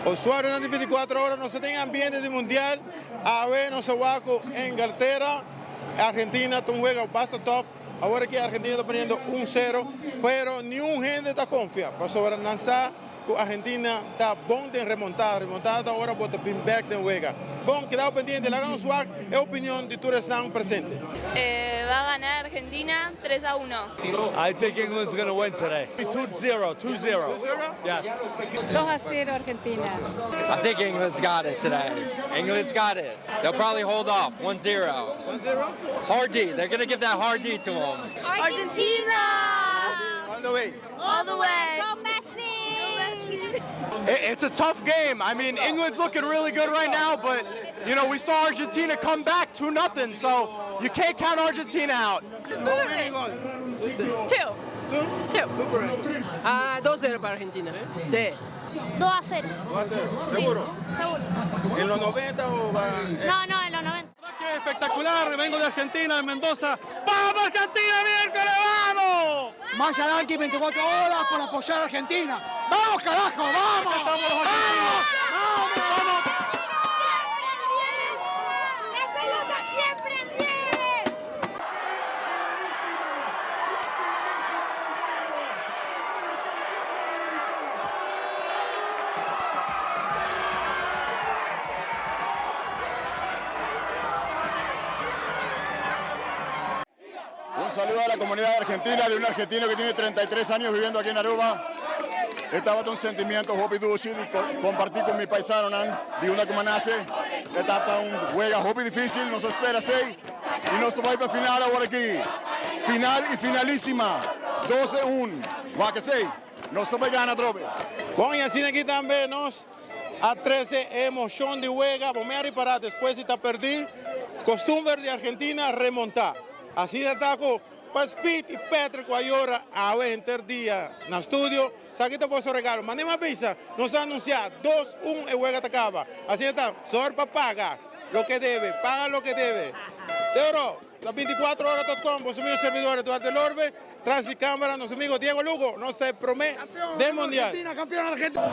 Usuarios de 24 horas no se tengan ambiente de mundial. A ver, no se va con Inglaterra. Argentina tú juega bastante tough. Ahora que Argentina está poniendo 1-0, pero ni un gente está confiado. Para sobrelanzar, Argentina está bom de remontar agora bota bem back de juega. Bom, quedado pendiente, la gana suave, es opinión de todos están presentes. Va a ganar Argentina 3-1. I think England's going to win today. 2-0, 2-0. Yes. 2-0 Argentina. I think England's got it today. England's got it. They'll probably hold off 1-0. 1-0? Hard D. They're going to give that hard D to them. Argentina! All the way. All the way. Go Messi! It's a tough game. I mean, England's looking really good right now, but, you know, we saw Argentina come back 2-0, so you can't count Argentina out. 2. 2. 2-0 para Argentina. Sí. 2-0. 2-0. ¿Seguro? Seguro. ¿En los 90 o va? No, en los 90. ¡Qué espectacular! Vengo de Argentina, de Mendoza. ¡Vamos, Argentina, miércoles, vamos! Más adelante 24 horas por apoyar a Argentina. ¡Vamos, carajo! ¡Vamos! ¡Estamos los ¡Vamos! ¡Vamos! ¡La pelota siempre bien! Un saludo a la comunidad argentina, de un argentino que tiene 33 años viviendo aquí en Aruba. Estaba un sentimiento hopi duci de compartir con mi paisano de una como nace. Esta un juega hopi difícil, nos espera 6 y nos va para final ahora aquí. Final y finalísima, 12-1. Va que 6, nos va a ganar trope. Bom, e assim aqui também nós, a 13, emoção de juega, vamos a reparar depois se está perdido. Costume de Argentina remontar. Assim está com Speed e Pétrico agora a enter dia no estúdio. Aqui está o seu regalo. Mandei uma pizza, nos anunciar 2-1 e juega acaba. Assim está, só para pagar lo que debe, paga lo que debe. Euro, las 24horas.com, vos amigos servidores Duarte Lorbe, tras y cámara, nuestro amigo Diego Lugo, no se promete de mundial. Argentina, campeón Argentina.